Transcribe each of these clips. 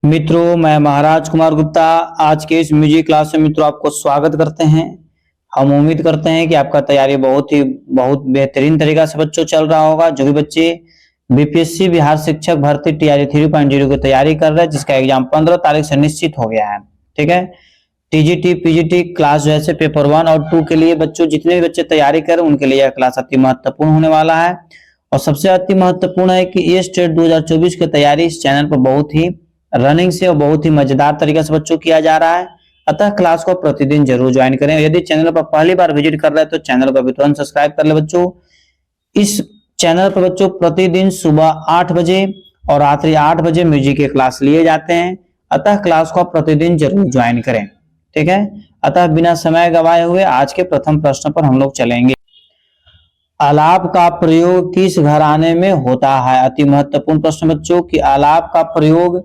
मित्रों, मैं महाराज कुमार गुप्ता आज के इस म्यूजिक क्लास में मित्रों आपको स्वागत करते हैं। हम उम्मीद करते हैं कि आपका तैयारी बहुत बेहतरीन तरीका से बच्चों चल रहा होगा। जो भी बच्चे बीपीएससी बिहार शिक्षक भर्ती टीआरई 3.0 की तैयारी कर रहे हैं, जिसका एग्जाम 15 तारीख से निश्चित हो गया है। ठीक है, टीजीटी पीजीटी क्लास जैसे पेपर 1 और 2 के लिए बच्चों जितने भी बच्चे तैयारी कर रहे हैं उनके लिए यह क्लास अति महत्वपूर्ण होने वाला है। और सबसे अति महत्वपूर्ण है कि ये स्टेट 2024 की तैयारी इस चैनल पर बहुत ही रनिंग से और बहुत ही मजेदार तरीके से बच्चों किया जा रहा है। अतः क्लास को प्रतिदिन जरूर ज्वाइन करें। यदि चैनल पर पहली बार विजिट कर रहे हैं तो चैनल को भी तुरंत सब्सक्राइब कर ले बच्चों। इस चैनल पर बच्चों प्रतिदिन सुबह 8 बजे और रात्रि 8 बजे म्यूजिक के क्लास लिए जाते हैं। अतः क्लास को प्रतिदिन जरूर ज्वाइन करें। ठीक है, अतः बिना समय गवाए हुए आज के प्रथम प्रश्न पर हम लोग चलेंगे। आलाप का प्रयोग किस घराने में होता है? अति महत्वपूर्ण प्रश्न बच्चों कि आलाप का प्रयोग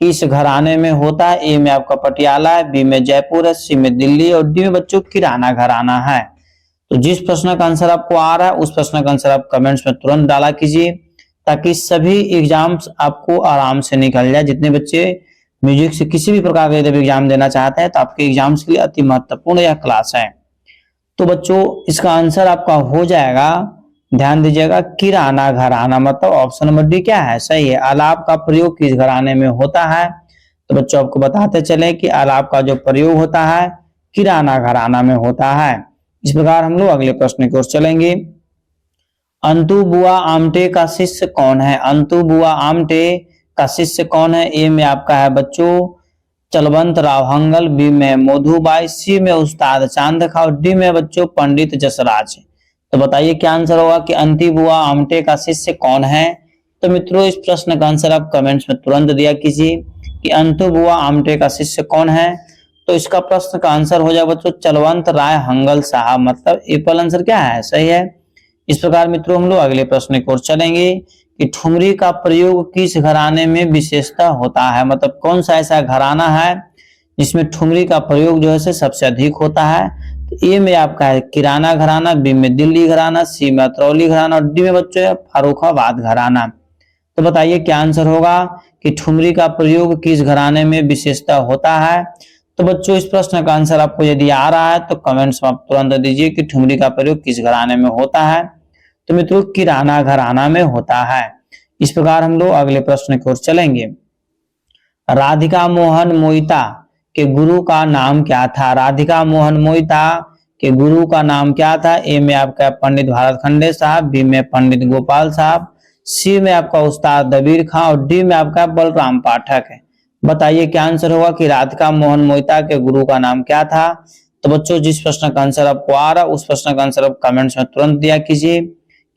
किस घराने में होता है। ए में आपका पटियाला है, बी में जयपुर है, सी में दिल्ली और डी में बच्चों किराना घराना है। तो जिस प्रश्न का आंसर आपको आ रहा है उस प्रश्न का आंसर आप कमेंट्स में तुरंत डाला कीजिए, ताकि सभी एग्जाम्स आपको आराम से निकल जाए। जितने बच्चे म्यूजिक से किसी भी प्रकार का यदि एग्जाम देना चाहते हैं तो आपके एग्जाम्स के लिए अति महत्वपूर्ण यह क्लास है। तो बच्चों इसका आंसर आपका हो जाएगा, ध्यान दीजिएगा, किराना घराना। मतलब ऑप्शन नंबर डी क्या है? सही है। आलाप का प्रयोग किस घराने में होता है? तो बच्चों आपको बताते चले कि आलाप का जो प्रयोग होता है किराना घराना में होता है। इस प्रकार हम लोग अगले प्रश्न की ओर चलेंगे। अंतु बुआ आमटे का शिष्य कौन है? अंतु बुआ आमटे का शिष्य कौन है? ए में आपका है बच्चों चलवंत राव हंगल, बी में मोधुबाई, सी में उस्ताद चांद खा और डी में बच्चों पंडित जसराज। तो बताइए क्या आंसर होगा कि अंति बुआ आमटे का शिष्य कौन है? तो मित्रों इस प्रश्न का आंसर आप कमेंट्स में तुरंत दिया कीजिए कि अंतु बुआ आमटे का शिष्य कौन है। तो इसका प्रश्न का आंसर हो जाएगा बच्चों चलवंत राय हंगल साहब। मतलब एप्पल आंसर क्या है? सही है। इस प्रकार मित्रों हम लोग अगले प्रश्न की ओर चलेंगे कि ठुमरी का प्रयोग किस घराने में विशेषता होता है। मतलब कौन सा ऐसा घराना है जिसमें ठुमरी का प्रयोग जो है सबसे अधिक होता है। तो ए में आपका है किराना घराना, बी में दिल्ली घराना, सी में अतरौली घराना और डी में बच्चों है फर्रुखाबाद घराना। तो बताइए क्या आंसर होगा कि ठुमरी का प्रयोग किस घराने में विशेषता होता है। तो बच्चों इस प्रश्न का आंसर आपको यदि आ रहा है तो कमेंट्स में आप तुरंत दीजिए कि ठुमरी का प्रयोग किस घराने में होता है। तो मित्रों किराना घराना में होता है। इस प्रकार हम लोग अगले प्रश्न की ओर चलेंगे। राधिका मोहन मोहिता के गुरु का नाम क्या था? राधिका मोहन मोहिता के गुरु का नाम क्या था? ए में आपका पंडित भारत खंडे साहब, बी में पंडित गोपाल साहब, सी में आपका उस्ताद दबीर खां और डी में आपका बलराम पाठक है। बताइए क्या आंसर होगा कि राधिका मोहन मोहिता के गुरु का नाम क्या था। तो बच्चों जिस प्रश्न का आंसर आपको आ रहा है उस प्रश्न का आंसर आप कमेंट्स में तुरंत दिया कीजिए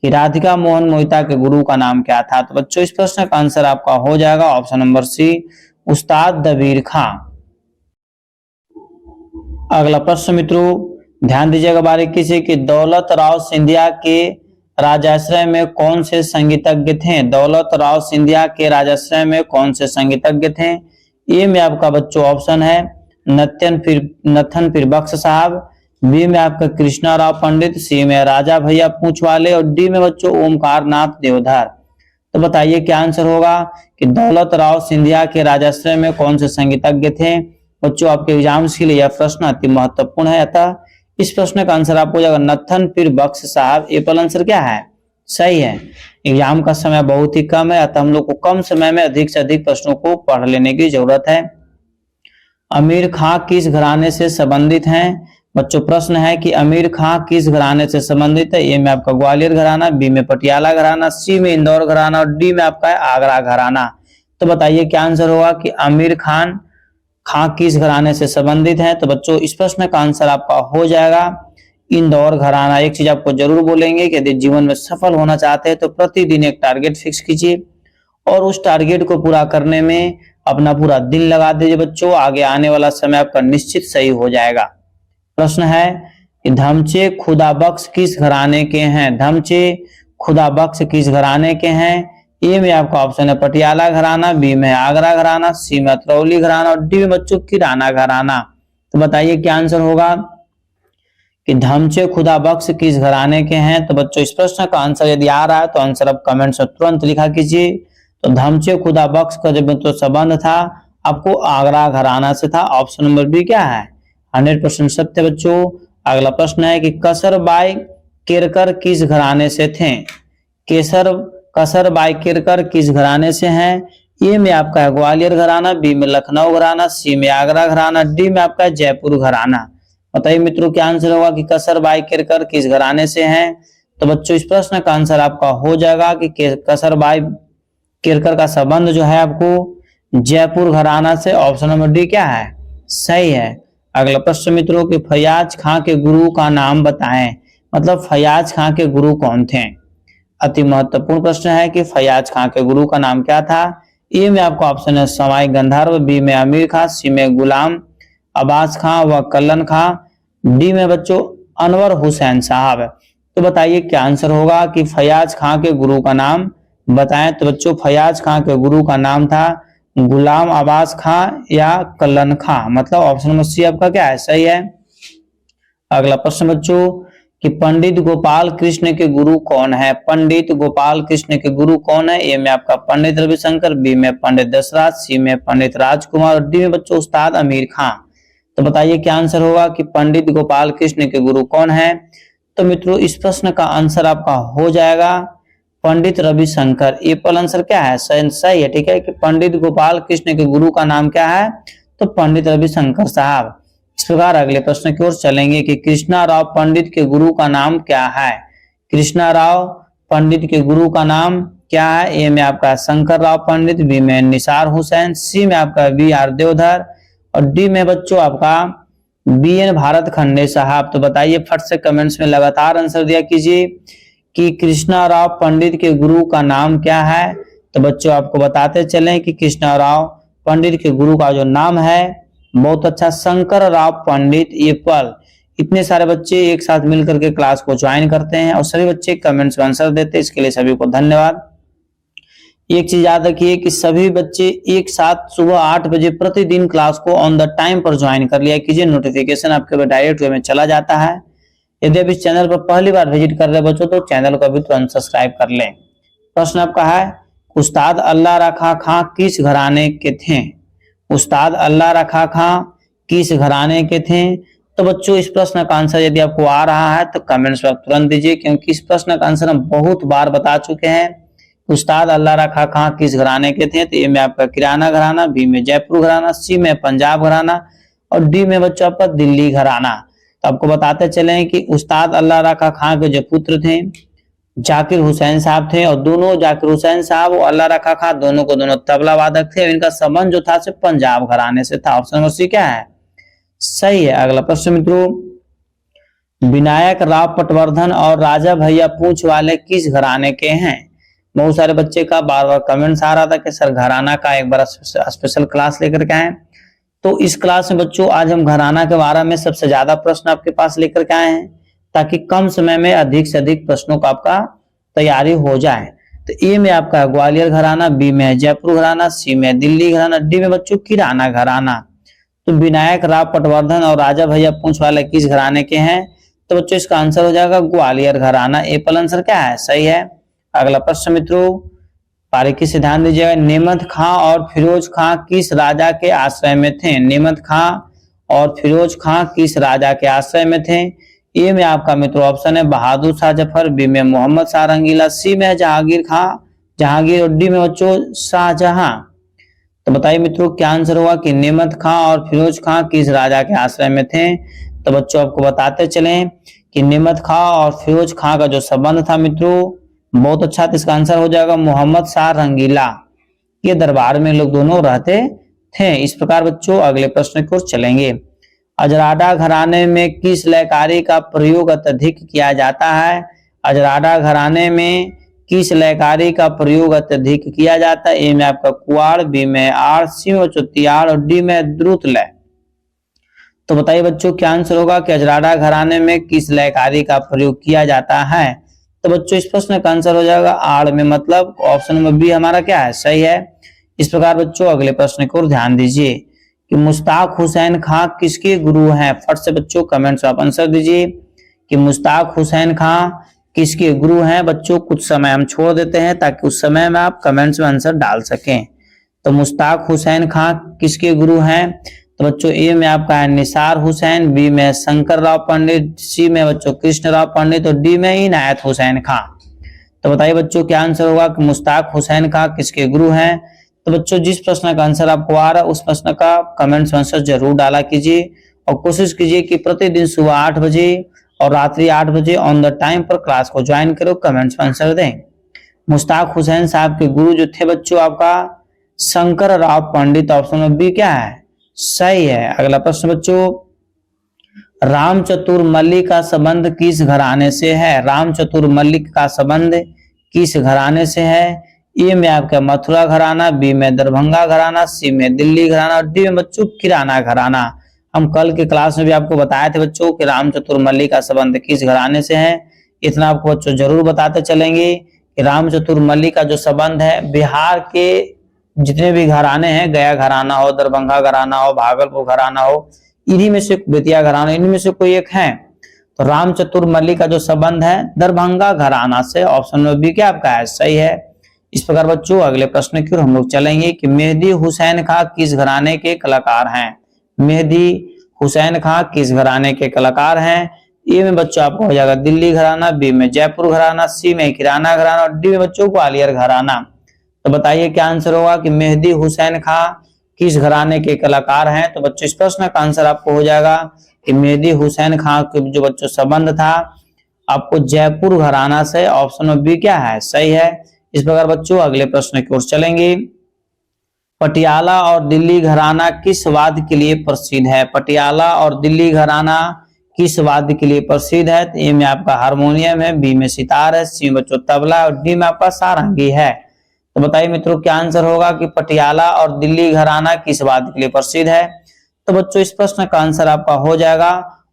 कि राधिका मोहन मोहिता के गुरु का नाम क्या था। तो बच्चों इस प्रश्न का आंसर आपका हो जाएगा ऑप्शन नंबर सी उस्ताद दबीर खां। अगला प्रश्न मित्रों ध्यान दीजिएगा बारीकी से कि दौलत राव सिंधिया के राजाश्रय में कौन से संगीतज्ञ थे? दौलत राव सिंधिया के राजाश्रय में कौन से संगीतज्ञ थे? ए में आपका बच्चों ऑप्शन है नथन फिर बख्श साहब, बी में आपका कृष्णा राव पंडित, सी में राजा भैया पूंछ वाले और डी में बच्चों ओमकार नाथ देवधर। तो बताइए क्या आंसर होगा कि दौलत राव सिंधिया के राजाश्रय में कौन से संगीतज्ञ थे। बच्चों आपके एग्जाम्स के लिए यह प्रश्न अति महत्वपूर्ण है। अतः इस प्रश्न का आंसर आपको जाएगा नथन फिर बख्श साहब। एप्पल आंसर क्या है? सही है। एग्जाम का समय बहुत ही कम है, अतः हम लोग को कम समय में अधिक से अधिक प्रश्नों को पढ़ लेने की जरूरत है। अमीर खां किस घराने से संबंधित हैं? बच्चों प्रश्न है कि अमीर खां किस घराने से संबंधित है। ए में आपका ग्वालियर घराना, बी में पटियाला घराना, सी में इंदौर घराना और डी में आपका है आगरा घराना। तो बताइए क्या आंसर होगा कि आमिर खान किस घराने से संबंधित है। तो बच्चों इस प्रश्न का आंसर आपका हो जाएगा इंदौर घराना। एक चीज आपको जरूर बोलेंगे कि यदि जीवन में सफल होना चाहते हैं तो प्रतिदिन एक टारगेट फिक्स कीजिए और उस टारगेट को पूरा करने में अपना पूरा दिल लगा दीजिए बच्चों। आगे आने वाला समय आपका निश्चित सही हो जाएगा। प्रश्न है कि धमचे खुदा बख्श किस घराने के हैं? धमचे खुदा बख्श किस घराने के हैं? ए में आपका ऑप्शन है पटियाला घराना, बी में आगरा घराना, सी में अतरौली घराना और डी में बच्चों किराना घराना। तो बताइए क्या आंसर होगा कि धमचे खुदा बख्श किस घराने के हैं। तो बच्चों इस प्रश्न का आंसर यदि आ रहा है तो आंसर आप कमेंट में तुरंत लिखा कीजिए। तो धमचे खुदा बख्श का जो संबंध था आपको आगरा घराना से था। ऑप्शन नंबर बी क्या है 100% सत्य बच्चों। अगला प्रश्न है कि कसरबाई केरकर किस घराने से थे। कसरबाई केरकर किस घराने से हैं। ए में आपका है ग्वालियर घराना, बी में लखनऊ घराना, सी में आगरा घराना, डी में आपका जयपुर घराना। बताइए मित्रों क्या आंसर होगा कि कसरबाई केरकर किस घराने से हैं। तो बच्चों इस प्रश्न का आंसर आपका हो जाएगा कि कसरबाई केरकर का संबंध जो है आपको जयपुर घराना से। ऑप्शन नंबर डी क्या है सही है। अगला प्रश्न मित्रों कि फैयाज खां के गुरु का नाम बताएं। मतलब फैयाज खां के गुरु कौन थे। अति महत्वपूर्ण प्रश्न है कि फैयाज खां के गुरु का नाम क्या था। ए में आपका ऑप्शन है सवाई गंधर्व, बी में अमीर खां, सी में गुलाम अब्बास खां व कल्लन खां, डी में बच्चों अनवर हुसैन साहब। तो बताइए क्या आंसर होगा कि फैयाज खां के गुरु का नाम बताएं। तो बच्चों फैयाज खां के गुरु का नाम था गुलाम अब्बास खां या कल्लन खां। मतलब ऑप्शन नंबर सी आपका क्या है सही है। अगला प्रश्न बच्चों कि पंडित गोपाल कृष्ण के गुरु कौन है। पंडित गोपाल कृष्ण के गुरु कौन है। ए में आपका पंडित रविशंकर, बी में पंडित दशरथ, सी में पंडित राजकुमार और डी में बच्चों उस्ताद अमीर खां। तो बताइए क्या आंसर होगा कि पंडित गोपाल कृष्ण के गुरु कौन है। तो मित्रों इस प्रश्न का आंसर आपका हो जाएगा पंडित रविशंकर। ये पल आंसर क्या है सही है। ठीक है कि पंडित गोपाल कृष्ण के गुरु का नाम क्या है तो पंडित रविशंकर साहब। इस प्रकार अगले प्रश्न की ओर चलेंगे कि कृष्णा राव पंडित के गुरु का नाम क्या है। कृष्णा राव पंडित के गुरु का नाम क्या है। ए में आपका शंकर राव पंडित, बी में निसार हुसैन, सी में आपका बी.आर. देवधर और डी में बच्चों आपका बी.एन. भारत खंडे साहब। तो बताइए फट से कमेंट्स में लगातार आंसर दिया कीजिए कि कृष्णा राव पंडित के गुरु का नाम क्या है। तो बच्चों आपको बताते चलें कि कृष्णा राव पंडित के गुरु का जो नाम है बहुत अच्छा शंकर राव पंडित। ये पल इतने सारे बच्चे एक साथ मिलकर के क्लास को ज्वाइन करते हैं और सभी बच्चे कमेंट्स में आंसर देते हैं, इसके लिए सभी को धन्यवाद। एक चीज याद रखिए कि सभी बच्चे एक साथ सुबह 8 बजे प्रतिदिन क्लास को ऑन द टाइम पर ज्वाइन कर लिया कीजिए। नोटिफिकेशन आपके डायरेक्ट वे में चला जाता है। यदि आप इस चैनल पर पहली बार विजिट कर रहे बच्चों तो चैनल को भी तुरंत सब्सक्राइब कर लें। प्रश्न आपका है उस्ताद अल्लाह रखा खां किस घराने के थे। उस्ताद अल्लाह रखा खां किस घराने के थे। तो बच्चों इस प्रश्न का आंसर यदि आपको आ रहा है तो कमेंट्स में आप तुरंत दीजिए, क्योंकि इस प्रश्न का आंसर हम बहुत बार बता चुके हैं। उस्ताद अल्लाह रखा खां किस घराने के थे। तो ए में आपका किराना घराना, बी में जयपुर घराना, सी में पंजाब घराना और डी में बच्चों आपका दिल्ली घराना। तो आपको बताते चले कि उस्ताद अल्लाह रखा खां के जो पुत्र थे जाकिर हुसैन साहब थे और दोनों जाकिर हुसैन साहब और अल्लाह रखा खां दोनों को दोनों तबला वादक थे। इनका संबंध जो था सिर्फ पंजाब घराने से था। ऑप्शन नंबर सी क्या है सही है। अगला प्रश्न मित्रों विनायक राव पटवर्धन और राजा भैया पूंछ वाले किस घराने के हैं। बहुत सारे बच्चे का बार बार कमेंट्स आ रहा था कि सर घराना का एक बार स्पेशल क्लास लेकर के आए। तो इस क्लास में बच्चों आज हम घराना के बारे में सबसे ज्यादा प्रश्न आपके पास लेकर के आए हैं, ताकि कम समय में अधिक से अधिक प्रश्नों का आपका तैयारी हो जाए। तो ए में आपका ग्वालियर घराना, बी में जयपुर घराना, सी में दिल्ली घराना, डी में बच्चों किराना घराना। तो विनायक राव पटवर्धन और राजा भैया पूंछ वाले किस घराने के हैं। तो बच्चों इसका आंसर हो जाएगा ग्वालियर घराना। ए पल आंसर क्या है सही है। अगला प्रश्न मित्रों बारीकी से ध्यान दीजिएगा नेमत खां और फिरोज खां किस राजा के आश्रय में थे। नेमत खां और फिरोज खां किस राजा के आश्रय में थे। ए में आपका मित्रों ऑप्शन है बहादुर शाह जफर, बी में मोहम्मद शाह रंगीला, सी में जहांगीर और डी में बच्चों शाहजहां। तो बताइए मित्रों क्या आंसर होगा कि नेमत खां और फिरोज खां किस राजा के आश्रय में थे। तो बच्चों आपको बताते चलें कि नेमत खां और फिरोज खां का जो संबंध था मित्रों बहुत अच्छा। तो इसका आंसर हो जाएगा मोहम्मद शाह रंगीला के दरबार में लोग दोनों रहते थे। इस प्रकार बच्चों अगले प्रश्न की ओर चलेंगे। अजराडा घराने में किस लयकारी का प्रयोग अत्यधिक किया जाता है। अजराडा घराने में किस लयकारी का प्रयोग अत्यधिक किया जाता है। ए में आपका कुआड़, बी में आड़, सी में तियाड़ और डी में द्रुत लय। तो बताइए बच्चों क्या आंसर होगा कि अजराडा घराने में किस लयकारी का प्रयोग किया जाता है। तो बच्चों इस प्रश्न का आंसर हो जाएगा आड़ में। मतलब ऑप्शन नंबर बी हमारा क्या है सही है। इस प्रकार बच्चों अगले प्रश्न की ओर ध्यान दीजिए कि मुश्ताक हुसैन खां किसके गुरु हैं। फट से बच्चों कमेंट्स में आप आंसर दीजिए कि मुश्ताक हुसैन खां किसके गुरु हैं। बच्चों कुछ समय हम छोड़ देते हैं ताकि उस समय में आप कमेंट्स में आंसर डाल सकें। तो मुश्ताक हुसैन खां किसके गुरु हैं? तो बच्चों ए में आपका है निसार हुसैन, बी में शंकर राव पंडित, सी में बच्चों कृष्ण राव पंडित और डी में इनायत हुसैन खां। तो बताइए बच्चों क्या आंसर होगा कि मुश्ताक हुसैन खां किसके गुरु हैं? तो बच्चों जिस प्रश्न का आंसर आपको आ रहा है उस प्रश्न का कमेंट्स में आंसर जरूर डाला कीजिए और कोशिश कीजिए कि प्रतिदिन सुबह 8 बजे और रात्रि 8 बजे ऑन द टाइम पर क्लास को ज्वाइन करो, कमेंट्स में आंसर दें। मुश्ताक हुसैन साहब के गुरु जो थे बच्चों आपका शंकर राव पंडित, ऑप्शन में बी क्या है? सही है। अगला प्रश्न बच्चों, राम चतुर मल्लिक का संबंध किस घराने से है? राम चतुर मल्लिक का संबंध किस घराने से है? ए में आपका मथुरा घराना, बी में दरभंगा घराना, सी में दिल्ली घराना और डी में बच्चों किराना घराना। हम कल के क्लास में भी आपको बताए थे बच्चों कि राम चतुर मल्लिक का संबंध किस घराने से है। इतना आपको बच्चों जरूर बताते चलेंगे कि राम चतुर मल्लिक का जो संबंध है बिहार के जितने भी घराने हैं, गया घराना हो, दरभंगा घराना हो, भागलपुर घराना हो, इन्हीं में से बेतिया घराना, इन्हीं में से कोई एक है। तो राम चतुर मल्लिक का जो संबंध है दरभंगा घराना से, ऑप्शन में बी क्या आपका है? सही है। इस प्रकार बच्चों अगले प्रश्न की ओर हम लोग चलेंगे कि मेहदी हुसैन खां किस घराने के कलाकार हैं? मेहदी हुसैन खां किस घराने के कलाकार हैं? ए में बच्चों आपको हो जाएगा दिल्ली घराना, बी में जयपुर घराना, सी में किराना घराना और डी में बच्चों ग्वालियर घराना। तो बताइए क्या आंसर होगा कि मेहदी हुसैन खां किस घराने के कलाकार हैं? तो बच्चों इस प्रश्न का आंसर आपको हो जाएगा कि मेहदी हुसैन खां के जो बच्चों संबंध था आपको जयपुर घराना से, ऑप्शन में बी क्या है? सही है। इस प्रकार बच्चों अगले प्रश्न की ओर चलेंगे। पटियाला और दिल्ली घराना किस वाद्य के लिए प्रसिद्ध है? पटियाला और दिल्ली घराना किस वाद्य के लिए प्रसिद्ध है? तो ए में आपका हारमोनियम है, बी में सितार है, सी में बच्चों तबला और डी में आपका सारंगी है। तो बताइए मित्रों क्या आंसर होगा कि पटियाला और दिल्ली घराना किस वाद्य के लिए प्रसिद्ध है? तो बच्चों इस प्रश्न का आंसर आपका हो जाएगा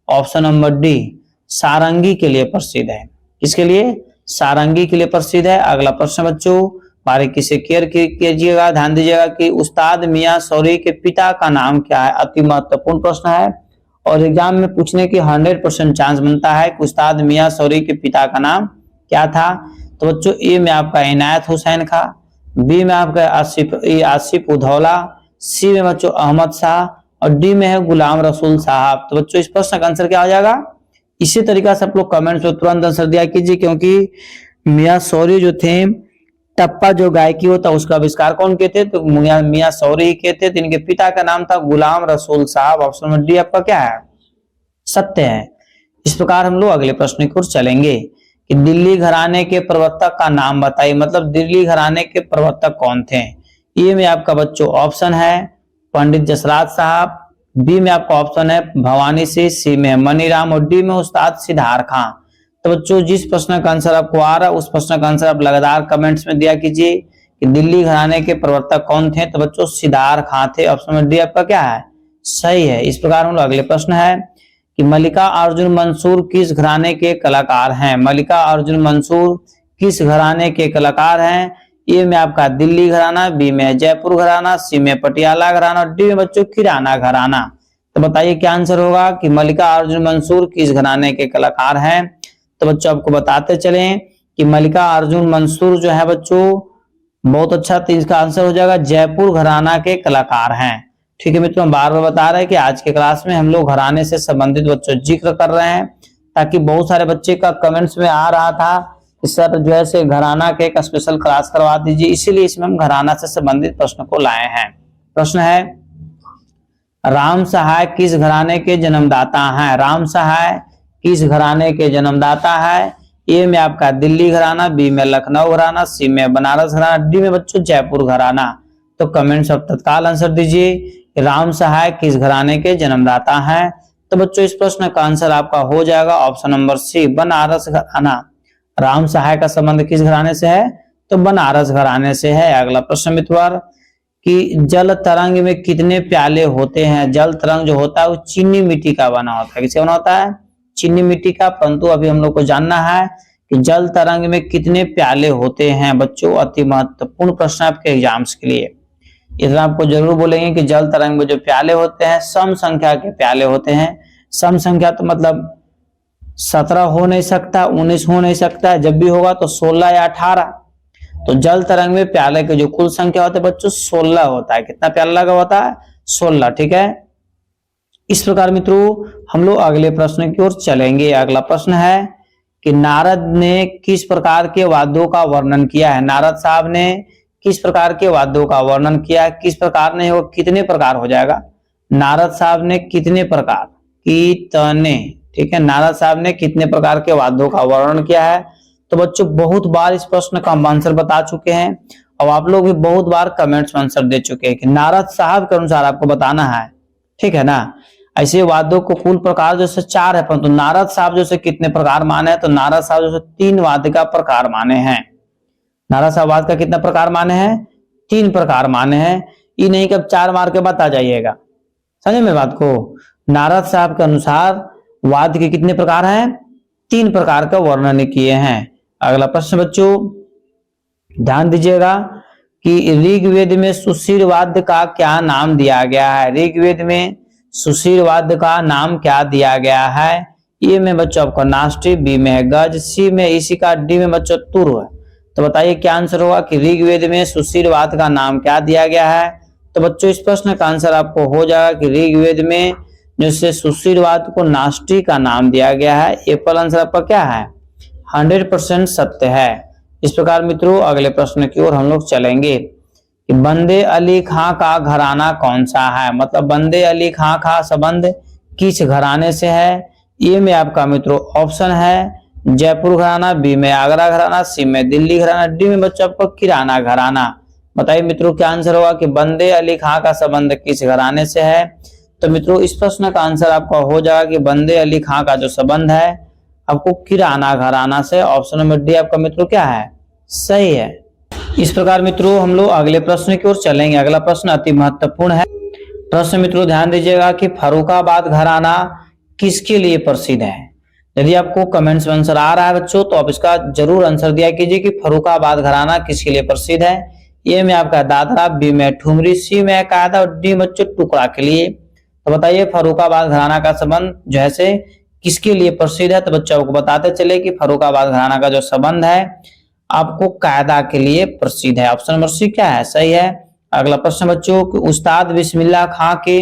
ऑप्शन नंबर डी, सारंगी के लिए प्रसिद्ध है। किसके लिए? सारंगी के लिए प्रसिद्ध है। अगला प्रश्न बच्चों बारीकी से केयर कीजिएगा, ध्यान दीजिएगा कि उस्ताद मियां शौरी के पिता का नाम क्या है? अति महत्वपूर्ण प्रश्न है और एग्जाम में पूछने की 100% चांस बनता है कि उस्ताद मियां शौरी के पिता का नाम क्या था? तो बच्चों ए में आपका इनायत हुसैन खां, बी में आपका आसिफ उधौला, सी में बच्चों अहमद शाह और डी में है गुलाम रसूल साहब। तो बच्चों इस प्रश्न का आंसर क्या हो जाएगा? इसी तरीका से आप लोग कमेंट्स में तुरंत आंसर दिया कीजिए, क्योंकि मियां शौरी जो थे टप्पा जो गायकी होता उसका आविष्कार कौन किए थे? तो मियां शौरी ही किए थे। तो इनके पिता का नाम था गुलाम रसूल साहब, ऑप्शन में डी आपका क्या है? सत्य है। इस प्रकार हम लोग अगले प्रश्न की ओर चलेंगे कि दिल्ली घराने के प्रवर्तक का नाम बताइए, मतलब दिल्ली घराने के प्रवर्तक कौन थे? ए में आपका बच्चों ऑप्शन है पंडित जसराज साहब, बी में आपका ऑप्शन है भवानी सिंह, सी में मनीराम और डी में उस्ताद सिद्धार्थ खां। तो बच्चों जिस प्रश्न का आंसर आपको आ रहा है उस प्रश्न का आंसर आप लगातार कमेंट्स में दिया कीजिए कि दिल्ली घराने के प्रवर्तक कौन थे? तो बच्चों सिद्धार्थ खां थे, ऑप्शन में डी आपका क्या है? सही है। इस प्रकार हम लोग अगले प्रश्न है कि मल्लिका अर्जुन मंसूर किस घराने के कलाकार हैं? मल्लिका अर्जुन मंसूर किस घराने के कलाकार हैं? ए में आपका दिल्ली घराना, बी में जयपुर घराना, सी में पटियाला घराना और डी में बच्चों किराना घराना। तो बताइए क्या आंसर होगा कि मल्लिका अर्जुन मंसूर किस घराने के कलाकार हैं? तो बच्चों आपको बताते चलें कि मल्लिका अर्जुन मंसूर जो है बच्चों बहुत अच्छा, तो इसका आंसर हो जाएगा जयपुर घराना के कलाकार हैं। ठीक है मित्रों, बार बार बता रहे हैं कि आज के क्लास में हम लोग घराने से संबंधित बच्चों जिक्र कर रहे हैं, ताकि बहुत सारे बच्चे का कमेंट्स में आ रहा था कि सर जो है से घराना के एक स्पेशल क्लास करवा दीजिए, इसीलिए इसमें हम घराना से संबंधित प्रश्न को लाए हैं। प्रश्न है राम सहाय किस घराने के जन्मदाता हैं? राम सहाय किस घराने के जन्मदाता है? ए में आपका दिल्ली घराना, बी में लखनऊ घराना, सी में बनारस घराना, डी में बच्चों जयपुर घराना। तो कमेंट्स अब तत्काल आंसर दीजिए कि राम सहाय किस घराने के जन्मदाता हैं? तो बच्चों इस प्रश्न का आंसर आपका हो जाएगा ऑप्शन नंबर सी, बनारस घराना। राम सहाय का संबंध किस घराने से है? तो बनारस घराने से है। अगला प्रश्न मित्रवर कि जल तरंग में कितने प्याले होते हैं? जल तरंग जो होता है वो चीनी मिट्टी का बना होता है। किससे बना होता है? चीनी मिट्टी का। परंतु अभी हम लोग को जानना है कि जल तरंग में कितने प्याले होते हैं। बच्चों अति महत्वपूर्ण प्रश्न आपके एग्जाम्स के लिए, इतना आपको जरूर बोलेंगे कि जल तरंग में जो प्याले होते हैं सम संख्या के प्याले होते हैं। सम संख्या तो मतलब 17 हो नहीं सकता, 19 हो नहीं सकता, जब भी होगा तो 16 या 18। तो जल तरंग में प्याले की जो कुल संख्या होती है बच्चों 16 होता है। कितना प्याला लगा होता है? 16। ठीक है, इस प्रकार मित्रों हम लोग अगले प्रश्न की ओर चलेंगे। अगला प्रश्न है कि नारद ने किस प्रकार के वाद्यों का वर्णन किया है? नारद साहब ने किस प्रकार के वाद्यों का वर्णन किया है? किस प्रकार ने हो, कितने प्रकार हो जाएगा? नारद साहब ने कितने प्रकार? कितने। ठीक है, नारद साहब ने कितने प्रकार के वाद्यों का वर्णन किया है? तो बच्चों बहुत बार इस प्रश्न का हम आंसर बता चुके हैं और आप लोग भी बहुत बार कमेंट्स में आंसर दे चुके हैं कि नारद साहब के अनुसार आपको बताना है। ठीक है ना, ऐसे वाद्यों को कुल प्रकार जैसे 4 है, परंतु नारद साहब जैसे कितने प्रकार माने हैं? तो नारद साहब जैसे 3 वाद्य का प्रकार माने हैं। नारद साहब वाद्य का कितना प्रकार माने हैं? 3 प्रकार माने हैं। ये नहीं कि अब 4 मार के बता जाइएगा, समझे मेरी बात को। नारद साहब के अनुसार वाद्य के कितने प्रकार हैं? 3 प्रकार का वर्णन किए हैं। अगला प्रश्न बच्चों ध्यान दीजिएगा कि ऋग्वेद में सुशील वाद्य का क्या नाम दिया गया है? ऋग्वेद में सुशील वाद्य का नाम क्या दिया गया है? ए में बच्चों आपको नाष्टी, बी में है गज, सी में इसी का, डी में बच्चों तुर्व। तो बताइए क्या आंसर होगा कि ऋग्वेद में सुशील वाद्य का नाम क्या दिया गया है? तो बच्चों इस प्रश्न का आंसर आपको हो जाएगा कि ऋग्वेद में जैसे सुशील वाद्य को नाष्टी का नाम दिया गया है। एप्पल आंसर आपका क्या है? 100% सत्य है। इस प्रकार मित्रों अगले प्रश्न की ओर हम लोग चलेंगे कि बंदे अली खां का घराना कौन सा है? मतलब बंदे अली खां का संबंध किस घराने से है? ए में आपका मित्रों ऑप्शन है जयपुर घराना, बी में आगरा घराना, सी में दिल्ली घराना, डी में बच्चों आपको किराना घराना। बताइए मित्रों क्या आंसर होगा कि बंदे अली खां का संबंध किस घराने से है? तो मित्रों इस प्रश्न का आंसर आपका हो जाएगा कि बंदे अली खां का जो संबंध है आपको किराना घराना से। ऑप्शन नंबर डी आपका मित्रों क्या है? सही है। इस प्रकार मित्रों हम लोग अगले प्रश्न की ओर चलेंगे। अगला प्रश्न अति महत्वपूर्ण है। प्रश्न मित्रों ध्यान दीजिएगा कि फर्रुखाबाद घराना किसके लिए प्रसिद्ध है? यदि आपको कमेंट्स में आंसर आ रहा है बच्चों तो आप इसका जरूर आंसर दिया कीजिए कि फर्रुखाबाद घराना किसके लिए प्रसिद्ध है। ए में आपका दादरा, बी में ठुमरी, सी में कायदा और डी बच्चों टुकड़ा के लिए। तो बताइए फर्रुखाबाद घराना का संबंध जो है से किसके लिए प्रसिद्ध है? तो बच्चों आपको बताते चले कि फर्रुखाबाद घराना का जो संबंध है आपको कायदा के लिए प्रसिद्ध है। ऑप्शन नंबर सी क्या है? सही है। अगला प्रश्न बच्चों कि उस्ताद बिस्मिल्लाह खां के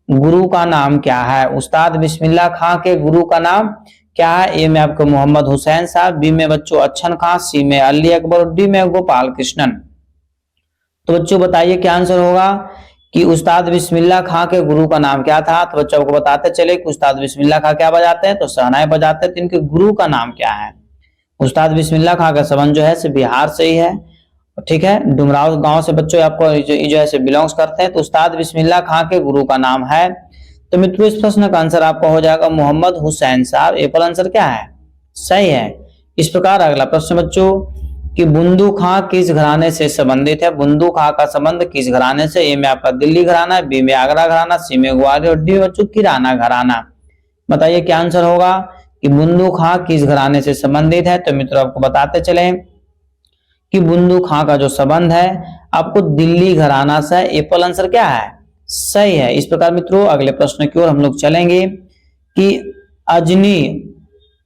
गुरु का नाम क्या है? उस्ताद बिस्मिल्लाह खां के गुरु का नाम क्या है? ए में आपको मोहम्मद हुसैन साहब, बी में बच्चों अच्छन खां, सी में अली अकबर और डी में गोपाल कृष्णन। तो बच्चों बताइए क्या आंसर होगा कि उस्ताद बिस्मिल्लाह खां के गुरु का नाम क्या था? तो बच्चों को बताते चले कि उस्ताद बिस्मिल्लाह खां क्या बजाते हैं? तो शहनाई बजाते हैं। तो इनके गुरु का नाम क्या है? उस्ताद बिस्मिल्लाह खां का संबंध जो है से बिहार से ही है। ठीक है, डुमराव गांव से बच्चों आपको जो है से बिलोंग्स करते हैं। तो उस्ताद बिस्मिल्लाह खां के गुरु का नाम है। तो मित्रों इस प्रश्न का आंसर आपका हो जाएगा मोहम्मद हुसैन साहब। एप्पल आंसर क्या है? सही है। इस प्रकार अगला प्रश्न बच्चों कि बुंदू खां किस घराने से संबंधित है? बुंदू खां का संबंध किस घराने से? ए में आपका दिल्ली घराना, बी में आगरा घराना, सी में ग्वालियर और डी में बच्चों किराना घराना। बताइए क्या आंसर होगा कि बुंदू खां किस घराने से संबंधित है? तो मित्रों आपको बताते चले कि बुंदू खां का जो संबंध है आपको दिल्ली घराना से। एप्पल आंसर क्या है? सही है। इस प्रकार मित्रों अगले प्रश्न की ओर हम लोग चलेंगे कि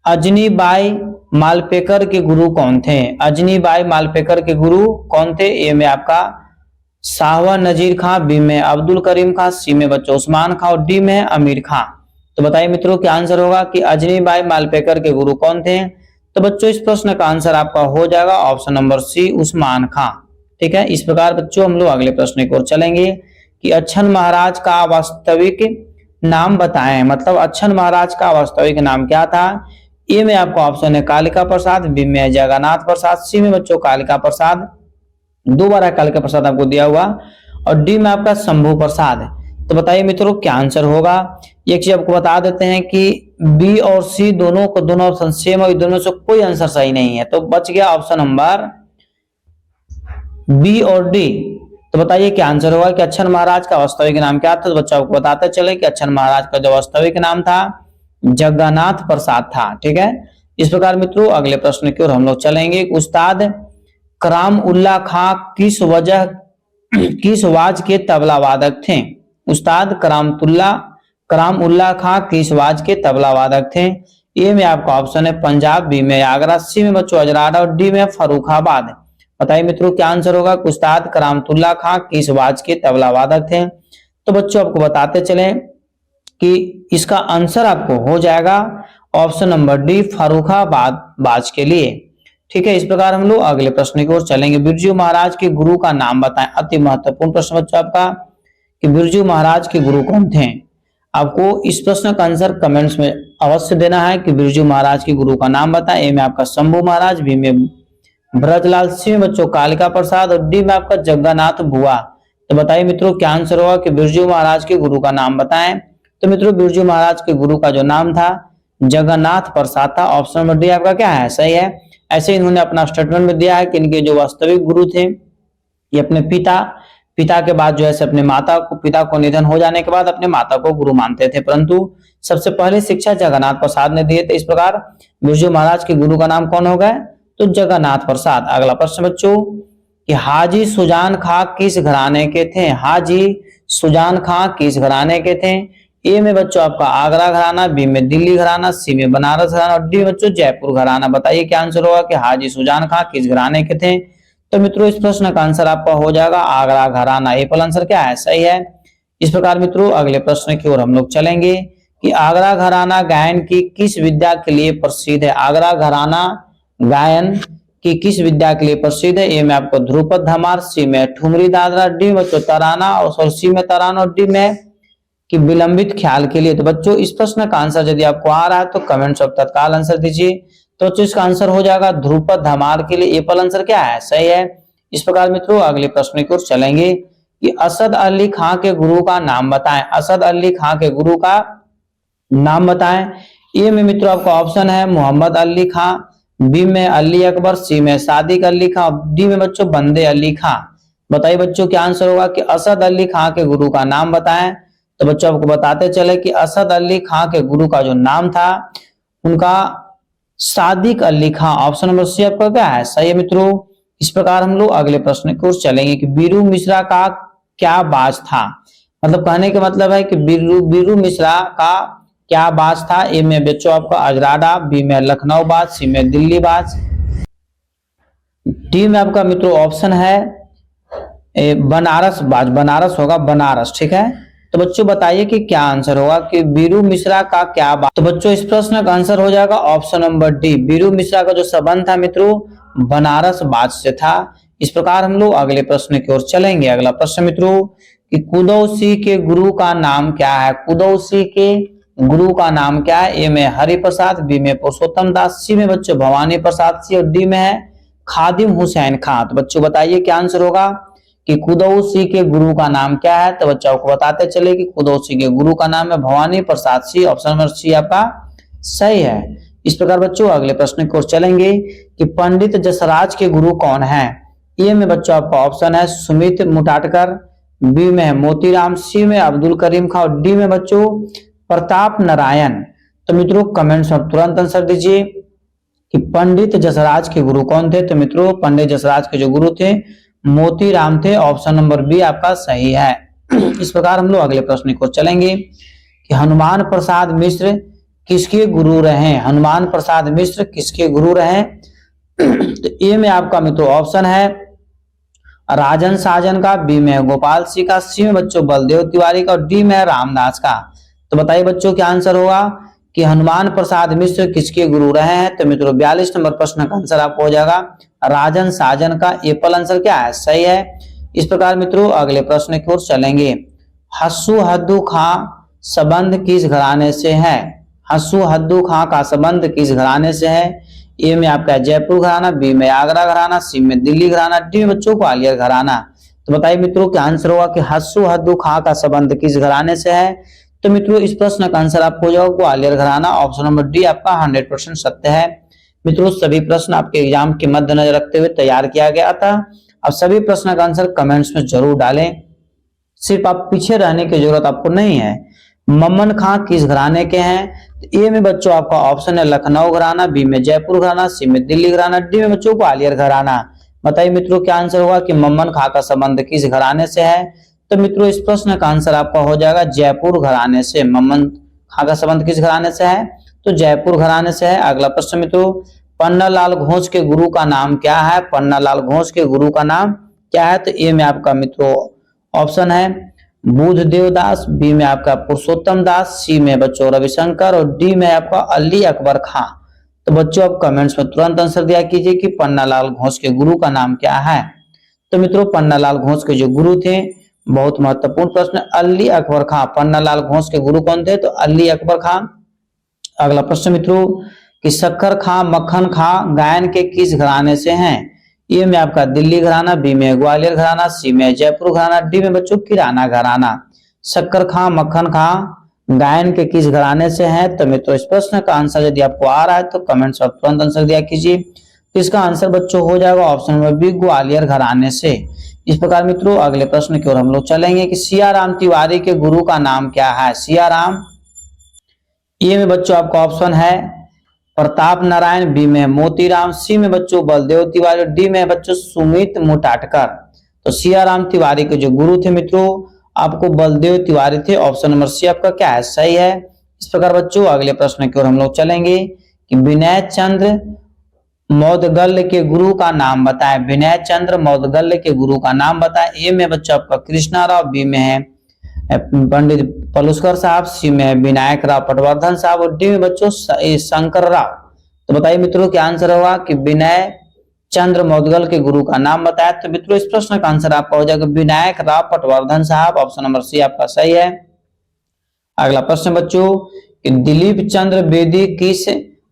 अजनी बाई मालपेकर के गुरु कौन थे? अजनी बाई मालपेकर के गुरु कौन थे? ए में आपका साहवा नजीर खां, बी में अब्दुल करीम खां, सी में बच्चों उस्मान खां और डी में अमीर खां। तो बताइए मित्रों क्या आंसर होगा कि अजनी बाई मालपेकर के गुरु कौन थे? तो बच्चों इस प्रश्न का आंसर आपका हो जाएगा ऑप्शन नंबर सी उस्मान खां। ठीक है, इस प्रकार बच्चों हम लोग अगले प्रश्न की ओर चलेंगे कि अच्छन महाराज का वास्तविक नाम बताएं। मतलब अच्छन महाराज का वास्तविक नाम क्या था? ए में आपको ऑप्शन है कालिका प्रसाद, बी में जगन्नाथ प्रसाद, सी में बच्चों कालिका प्रसाद, 2 बार कालिका प्रसाद आपको दिया हुआ, और डी में आपका शंभू प्रसाद। तो बताइए मित्रों क्या आंसर होगा? एक चीज आपको बता देते हैं कि बी और सी दोनों ऑप्शन सेम और दोनों से कोई आंसर सही नहीं है। तो बच गया ऑप्शन नंबर बी और डी। तो बताइए क्या आंसर होगा कि अच्छन महाराज का वास्तविक नाम क्या था? तो बच्चों आपको बताते चले कि अच्छन महाराज का जो वास्तविक नाम था जगन्नाथ प्रसाद था। ठीक है, इस प्रकार मित्रों अगले प्रश्न की ओर हम लोग चलेंगे। उस्ताद कराम उल्ला खां किस वाज के तबला वादक थे? उस्ताद कराम उल्ला खां किस वाज के तबला वादक थे? ए में आपका ऑप्शन है पंजाब, बी में आगरा, सी में बच्चों अजराड़ा और डी में फर्रुखाबाद। बताइए मित्रों क्या आंसर होगा। उस्ताद करामतुल्लाह खां किस वाद्य के तबला वादक थे। तो बच्चों आपको बताते चले कि इसका आंसर आपको हो जाएगा ऑप्शन नंबर डी, फर्रुखाबाद बाज के लिए। ठीक है, इस प्रकार हम लोग अगले प्रश्न की ओर चलेंगे। बिरजू महाराज के गुरु का नाम बताएं। अति महत्वपूर्ण प्रश्न बच्चों आपका कि बिरजू महाराज के गुरु कौन थे। आपको इस प्रश्न का आंसर कमेंट्स में अवश्य देना है कि बिरजू महाराज के गुरु का नाम बताएं। ए में आपका शंभू महाराज, बी में ब्रजलाल, सी में बच्चों कालिका प्रसाद और डी में आपका जगन्नाथ बुआ। तो बताइए मित्रों क्या आंसर होगा कि बिरजू महाराज के गुरु का नाम बताएं। तो मित्रों बिरजू महाराज के गुरु का जो नाम था जगन्नाथ प्रसाद था। ऑप्शन नंबर डी आपका क्या है, सही है। ऐसे इन्होंने अपना स्टेटमेंट में दिया है कि इनके जो वास्तविक गुरु थे ये अपने पिता के बाद जो है अपने पिता को निधन हो जाने के बाद अपने माता को गुरु मानते थे, परंतु सबसे पहले शिक्षा जगन्नाथ प्रसाद ने दिए थे। इस प्रकार बिरजू महाराज के गुरु का नाम कौन हो गए, तो जगन्नाथ प्रसाद। अगला प्रश्न बच्चों कि हाजी सुजान खां किस घराने के थे। हाजी सुजान खां किस घराने के थे। ए में बच्चों आपका आगरा घराना, बी में दिल्ली घराना, सी में बनारस घराना और डी बच्चों जयपुर घराना। बताइए क्या आंसर होगा कि हाजी सुजान खां किस घराने के थे। तो मित्रों इस प्रश्न का आंसर आपका हो जाएगा आगरा घराना। ए पर आंसर क्या है, सही है। इस प्रकार मित्रों अगले प्रश्न की ओर हम लोग चलेंगे कि आगरा घराना गायन की किस विद्या के लिए प्रसिद्ध है। आगरा घराना गायन की किस विद्या के लिए प्रसिद्ध है। ए में आपको ध्रुपद धमार, सी में ठुमरी दादरा, डी में बच्चों तराना और सी में तराना और डी में कि विलंबित ख्याल के लिए। तो बच्चों इस प्रश्न का आंसर यदि आपको आ रहा है तो कमेंट्स में तत्काल आंसर दीजिए। तो बच्चों इसका आंसर हो जाएगा ध्रुपद धमार के लिए। ए पर आंसर क्या है, सही है। इस प्रकार मित्रों अगले प्रश्न की ओर चलेंगे कि असद अली खां के गुरु का नाम बताएं। असद अली खां के गुरु का नाम बताएं। ए में मित्रों आपका ऑप्शन है मोहम्मद अली खां, बी में अली अकबर, सी में सादिक अली खां, डी में बच्चों बंदे अली खां। बताइए बच्चों क्या आंसर होगा कि असद अली खां के गुरु का नाम बताएं। तो बच्चों आपको बताते चले कि असद अली खां के गुरु का जो नाम था उनका सादिक अली खां। ऑप्शन नंबर सी आपका क्या है, सही है मित्रों। इस प्रकार हम लोग अगले प्रश्न की ओर चलेंगे कि बीरू मिश्रा का क्या बाज था। मतलब कहने का मतलब है कि बीरू मिश्रा का क्या बाज था। ए में बच्चों आपका अजराडा, बी में लखनऊ बाज, सी में दिल्ली बाज, डी में आपका मित्रों ऑप्शन है बनारस बाज। बनारस होगा, बनारस, ठीक है। तो बच्चों बताइए कि क्या आंसर होगा कि बीरू मिश्रा का क्या बात। तो बच्चों इस प्रश्न का आंसर हो जाएगा option number D, Biru Mishra का जो संबंध था मित्रों बनारस बाज से था। इस प्रकार हम लोग अगले प्रश्न की ओर चलेंगे। अगला प्रश्न मित्रों कि कुदौसी के गुरु का नाम क्या है। कुदौसी के गुरु का नाम क्या है। ए में हरि प्रसाद, बी में पुरुषोत्तम दास, सी में बच्चों भवानी प्रसाद सी और डी में है खादिम हुसैन खां। तो बच्चों बताइए क्या आंसर होगा कि कुदौसी के गुरु का नाम क्या है। तो बच्चों को बताते चले कि कुदौसी के गुरु का नाम है भवानी प्रसाद सी। ऑप्शन नंबर सी आपका सही है। इस प्रकार बच्चों अगले प्रश्न की ओर चलेंगे कि पंडित जसराज के गुरु कौन है। ए में बच्चों आपका ऑप्शन है सुमित मुटाटकर, बी में है मोतीराम, सी में अब्दुल करीम खां और डी में बच्चों प्रताप नारायण। तो मित्रों कमेंट्स में तुरंत आंसर दीजिए कि पंडित जसराज के गुरु कौन थे। तो मित्रों पंडित जसराज के जो गुरु थे मोतीराम थे। ऑप्शन नंबर बी आपका सही है। इस प्रकार हम लोग अगले प्रश्न को चलेंगे कि हनुमान प्रसाद मिश्र किसके गुरु रहे। हनुमान प्रसाद मिश्र किसके गुरु रहे। तो ए में आपका मित्रों ऑप्शन है राजन साजन का, बी में गोपाल सिंह का, सी में बच्चों बलदेव तिवारी का और डी में रामदास का। तो बताइए बच्चों क्या आंसर होगा कि हनुमान प्रसाद मिश्र किसके गुरु रहे हैं। तो मित्रों 42 नंबर प्रश्न का आंसर आपको हो जाएगा राजन साजन का। ए पर आंसर क्या है, सही है। इस प्रकार मित्रों अगले प्रश्न की ओर चलेंगे। हस्सू हद्दू खां संबंध किस घराने से है। हस्सू हद्दू खां का संबंध किस घराने से है। ए में आपका जयपुर घराना, बी में आगरा घराना, सी में दिल्ली घराना, डी में बच्चों ग्वालियर घराना। तो बताइए मित्रों क्या आंसर होगा कि हस्सू हद्दू खां का संबंध किस घराने से है। तो मित्रों इस प्रश्न का आंसर आपको हो जाएगा ग्वालियर घराना। ऑप्शन नंबर डी आपका 100% सत्य है। मित्रों सभी प्रश्न आपके एग्जाम के मद्देनजर रखते हुए तैयार किया गया था। अब सभी प्रश्न का आंसर कमेंट्स में जरूर डालें। सिर्फ आप पीछे रहने की जरूरत आपको नहीं है। मम्मन खां किस घराने के हैं। ए में बच्चों आपका ऑप्शन है लखनऊ घराना, बी में जयपुर घराना, सी में दिल्ली घराना, डी में बच्चों ग्वालियर घराना। बताइए मित्रों क्या आंसर होगा कि मम्मन खां का संबंध किस घराने से है। तो मित्रों इस प्रश्न का आंसर आपका हो जाएगा जयपुर घराने से। मम्मन खां का संबंध किस घराने से है, तो जयपुर घराने से है। अगला प्रश्न मित्रों पन्नालाल घोष के गुरु का नाम क्या है? पन्नालाल घोष के गुरु का नाम क्या है? तो ए में आपका मित्रों ऑप्शन है बुद्धदेव दास, बी में आपका पुरुषोत्तम दास, सी में बच्चों रविशंकर और डी में आपका अली अकबर खां। तो बच्चों आप कमेंट्स में तुरंत आंसर दिया कीजिए कि पन्नालाल घोष के गुरु का नाम क्या है। तो मित्रों पन्नालाल घोष के जो गुरु थे, बहुत महत्वपूर्ण प्रश्न, अली अकबर खां। पन्नालाल घोष के गुरु कौन थे? तो अली अकबर खां। अगला प्रश्न मित्रों कि शक्कर खां मक्खन खां गायन के किस घराने से हैं? ए में आपका दिल्ली घराना, बी में ग्वालियर घराना, सी में जयपुर घराना, डी में बच्चों किराना घराना। शक्कर खां मक्खन खां गायन के किस घराने से हैं? तो मित्रों इस प्रश्न का आंसर यदि आपको आ रहा है तो कमेंट्स में तुरंत आंसर दिया कीजिए। तो इसका आंसर बच्चों हो जाएगा ऑप्शन नंबर बी, ग्वालियर घराने से। इस प्रकार मित्रों अगले प्रश्न की ओर हम लोग चलेंगे कि सियाराम तिवारी के गुरु का नाम क्या है? सियाराम, ए में बच्चों आपका ऑप्शन है प्रताप नारायण, बी में मोतीराम, सी में बच्चों बलदेव तिवारी, डी में बच्चों सुमित मुटाटकर। तो सियाराम तिवारी के जो गुरु थे मित्रों आपको बलदेव तिवारी थे। ऑप्शन नंबर सी आपका क्या है? सही है। इस प्रकार बच्चों अगले प्रश्न की ओर हम लोग चलेंगे कि विनय चंद्र मौदगल्य के गुरु का नाम बताएं। विनय चंद्र मौदगल्य के गुरु का नाम बताएं। ए में बच्चों आपका कृष्णा राव, बी में है पंडित पलुस्कर साहब, सी में विनायक राव पटवर्धन साहब और डी में बच्चों शंकर राव। तो बताइए मित्रों क्या आंसर होगा कि विनय चंद्र मौदगल के गुरु का नाम बताया। तो मित्रों इस प्रश्न का आंसर आपका हो जाएगा विनायक राव पटवर्धन साहब। ऑप्शन नंबर सी आपका सही है। अगला प्रश्न बच्चों कि दिलीप चंद्र बेदी किस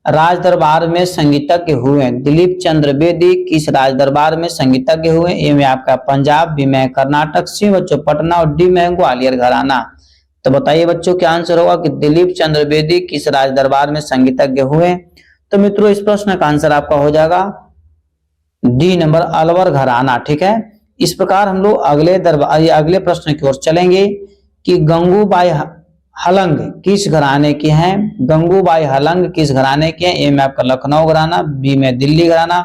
राज दरबार में संगीतज्ञ हुए? दिलीप चंद्र बेदी किस राज दरबार में संगीतज्ञ हुए? ए में आपका पंजाब, बी में कर्नाटक, सी बच्चों पटना और डी में ग्वालियर घराना। तो बताइए बच्चों क्या आंसर होगा कि दिलीप चंद्र बेदी किस राज दरबार में संगीतज्ञ हुए? तो मित्रों इस प्रश्न का आंसर आपका हो जाएगा डी नंबर अलवर घराना। ठीक है। इस प्रकार हम लोग अगले प्रश्न की ओर चलेंगे कि गंगूबाई हलंग किस घराने के हैं? गंगूबाई हलंग किस घराने के हैं? ए में आपका लखनऊ घराना, बी में दिल्ली घराना,